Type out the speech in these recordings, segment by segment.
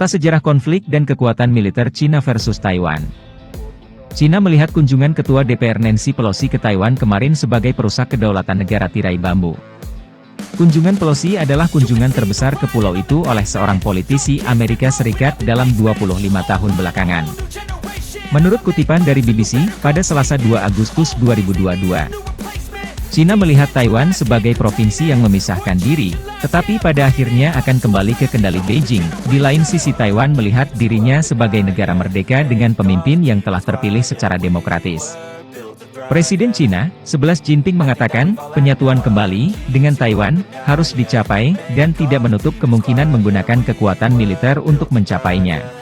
Peta sejarah konflik dan kekuatan militer Cina versus Taiwan. Cina melihat kunjungan Ketua DPR Nancy Pelosi ke Taiwan kemarin sebagai perusak kedaulatan negara tirai bambu. Kunjungan Pelosi adalah kunjungan terbesar ke pulau itu oleh seorang politisi Amerika Serikat dalam 25 tahun belakangan. Menurut kutipan dari BBC, pada Selasa 2 Agustus 2022, Cina melihat Taiwan sebagai provinsi yang memisahkan diri, tetapi pada akhirnya akan kembali ke kendali Beijing. Di lain sisi Taiwan melihat dirinya sebagai negara merdeka dengan pemimpin yang telah terpilih secara demokratis. Presiden Cina, 11 Jinping mengatakan, penyatuan kembali dengan Taiwan harus dicapai dan tidak menutup kemungkinan menggunakan kekuatan militer untuk mencapainya.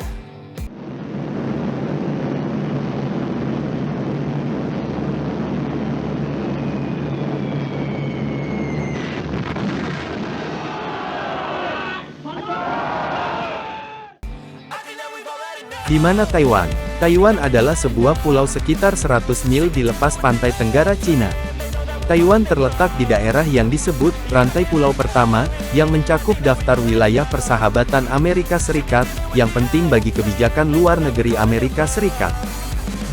Di mana Taiwan? Taiwan adalah sebuah pulau sekitar 100 mil di lepas pantai tenggara Cina. Taiwan terletak di daerah yang disebut rantai pulau pertama, yang mencakup daftar wilayah persahabatan Amerika Serikat, yang penting bagi kebijakan luar negeri Amerika Serikat.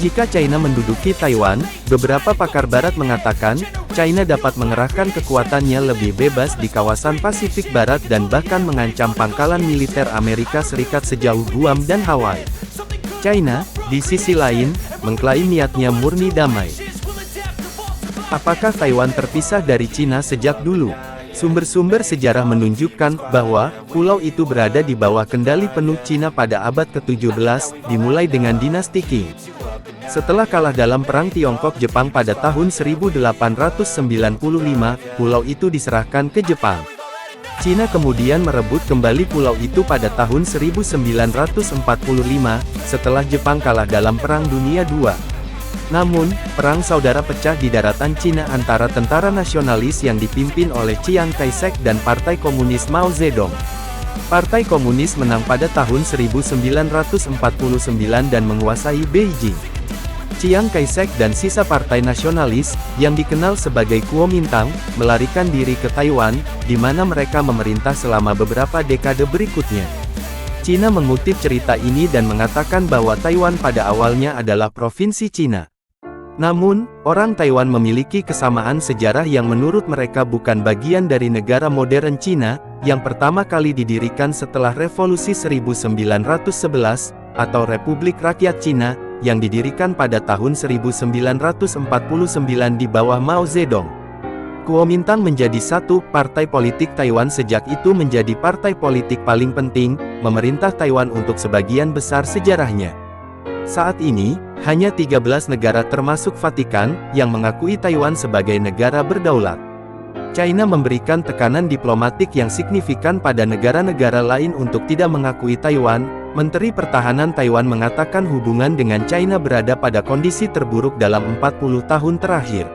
Jika China menduduki Taiwan, beberapa pakar barat mengatakan, China dapat mengerahkan kekuatannya lebih bebas di kawasan Pasifik Barat dan bahkan mengancam pangkalan militer Amerika Serikat sejauh Guam dan Hawaii. China, di sisi lain, mengklaim niatnya murni damai. Apakah Taiwan terpisah dari Cina sejak dulu? Sumber-sumber sejarah menunjukkan bahwa pulau itu berada di bawah kendali penuh Cina pada abad ke-17, dimulai dengan dinasti Qing. Setelah kalah dalam Perang Tiongkok-Jepang pada tahun 1895, pulau itu diserahkan ke Jepang. Cina kemudian merebut kembali pulau itu pada tahun 1945, setelah Jepang kalah dalam Perang Dunia II. Namun, perang saudara pecah di daratan Cina antara tentara nasionalis yang dipimpin oleh Chiang Kai-shek dan Partai Komunis Mao Zedong. Partai Komunis menang pada tahun 1949 dan menguasai Beijing. Chiang Kai-shek dan sisa Partai Nasionalis, yang dikenal sebagai Kuomintang, melarikan diri ke Taiwan, di mana mereka memerintah selama beberapa dekade berikutnya. Cina mengutip cerita ini dan mengatakan bahwa Taiwan pada awalnya adalah provinsi Cina. Namun, orang Taiwan memiliki kesamaan sejarah yang menurut mereka bukan bagian dari negara modern Cina, yang pertama kali didirikan setelah Revolusi 1911, atau Republik Rakyat Cina, yang didirikan pada tahun 1949 di bawah Mao Zedong. Kuomintang menjadi satu partai politik Taiwan sejak itu menjadi partai politik paling penting, memerintah Taiwan untuk sebagian besar sejarahnya. Saat ini, hanya 13 negara termasuk Vatikan, yang mengakui Taiwan sebagai negara berdaulat. China memberikan tekanan diplomatik yang signifikan pada negara-negara lain untuk tidak mengakui Taiwan. Menteri Pertahanan Taiwan mengatakan hubungan dengan China berada pada kondisi terburuk dalam 40 tahun terakhir.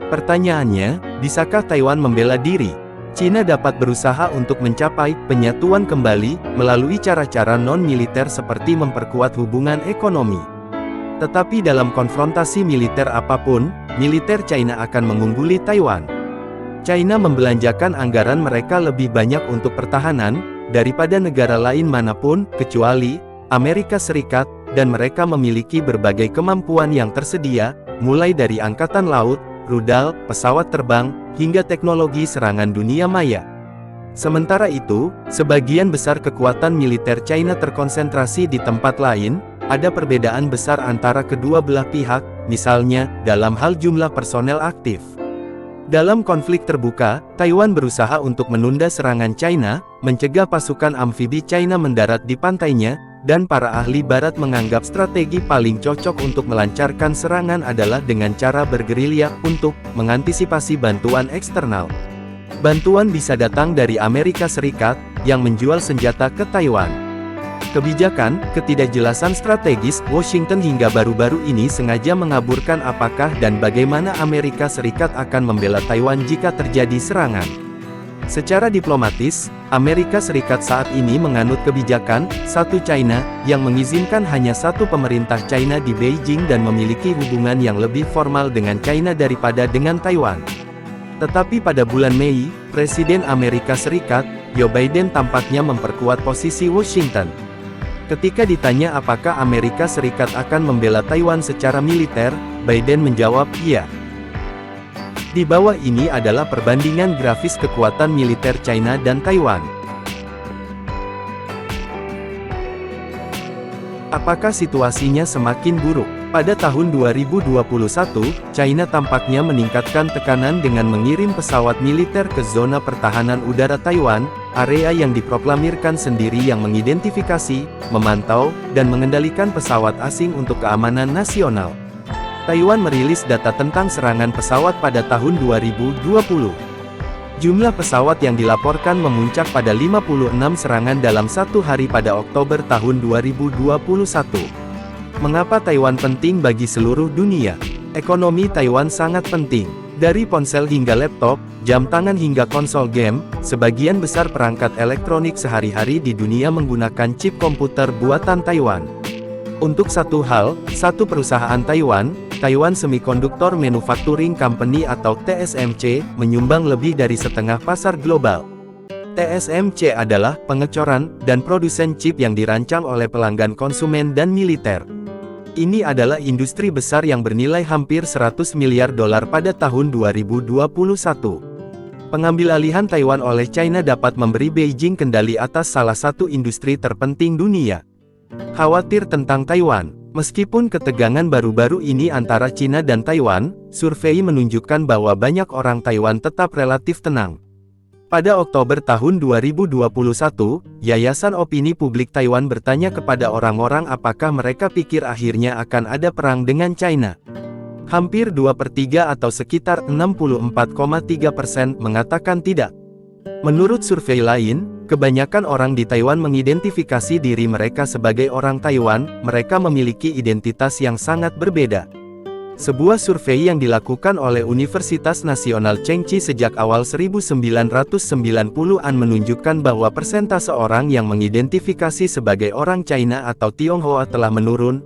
Pertanyaannya, bisakah Taiwan membela diri? Cina dapat berusaha untuk mencapai penyatuan kembali melalui cara-cara non-militer seperti memperkuat hubungan ekonomi. Tetapi dalam konfrontasi militer apapun, militer China akan mengungguli Taiwan. China membelanjakan anggaran mereka lebih banyak untuk pertahanan daripada negara lain manapun, kecuali Amerika Serikat, dan mereka memiliki berbagai kemampuan yang tersedia, mulai dari angkatan laut, rudal, pesawat terbang, hingga teknologi serangan dunia maya. Sementara itu, sebagian besar kekuatan militer China terkonsentrasi di tempat lain. Ada perbedaan besar antara kedua belah pihak, misalnya, dalam hal jumlah personel aktif. Dalam konflik terbuka, Taiwan berusaha untuk menunda serangan China, mencegah pasukan amfibi China mendarat di pantainya, dan para ahli barat menganggap strategi paling cocok untuk melancarkan serangan adalah dengan cara bergerilya, untuk mengantisipasi bantuan eksternal. Bantuan bisa datang dari Amerika Serikat, yang menjual senjata ke Taiwan. Kebijakan, ketidakjelasan strategis, Washington hingga baru-baru ini sengaja mengaburkan apakah dan bagaimana Amerika Serikat akan membela Taiwan jika terjadi serangan. Secara diplomatis, Amerika Serikat saat ini menganut kebijakan, satu China, yang mengizinkan hanya satu pemerintah China di Beijing dan memiliki hubungan yang lebih formal dengan China daripada dengan Taiwan. Tetapi pada bulan Mei, Presiden Amerika Serikat, Joe Biden tampaknya memperkuat posisi Washington. Ketika ditanya apakah Amerika Serikat akan membela Taiwan secara militer, Biden menjawab, iya. Di bawah ini adalah perbandingan grafis kekuatan militer China dan Taiwan. Apakah situasinya semakin buruk? Pada tahun 2021, China tampaknya meningkatkan tekanan dengan mengirim pesawat militer ke zona pertahanan udara Taiwan, area yang diproklamirkan sendiri yang mengidentifikasi, memantau, dan mengendalikan pesawat asing untuk keamanan nasional. Taiwan merilis data tentang serangan pesawat pada tahun 2020. Jumlah pesawat yang dilaporkan memuncak pada 56 serangan dalam satu hari pada Oktober tahun 2021. Mengapa Taiwan penting bagi seluruh dunia? Ekonomi Taiwan sangat penting. Dari ponsel hingga laptop, jam tangan hingga konsol game, sebagian besar perangkat elektronik sehari-hari di dunia menggunakan chip komputer buatan Taiwan. Untuk satu perusahaan Taiwan, Taiwan Semiconductor Manufacturing Company atau TSMC, menyumbang lebih dari setengah pasar global. TSMC adalah pengecoran dan produsen chip yang dirancang oleh pelanggan konsumen dan militer. Ini adalah industri besar yang bernilai hampir 100 miliar dolar pada tahun 2021. Pengambilalihan Taiwan oleh China dapat memberi Beijing kendali atas salah satu industri terpenting dunia. Khawatir tentang Taiwan. Meskipun ketegangan baru-baru ini antara China dan Taiwan, survei menunjukkan bahwa banyak orang Taiwan tetap relatif tenang. Pada Oktober tahun 2021, Yayasan Opini Publik Taiwan bertanya kepada orang-orang apakah mereka pikir akhirnya akan ada perang dengan China. Hampir 2/3 atau sekitar 64,3% mengatakan tidak. Menurut survei lain, kebanyakan orang di Taiwan mengidentifikasi diri mereka sebagai orang Taiwan, mereka memiliki identitas yang sangat berbeda. Sebuah survei yang dilakukan oleh Universitas Nasional Chengchi sejak awal 1990-an menunjukkan bahwa persentase orang yang mengidentifikasi sebagai orang China atau Tionghoa telah menurun,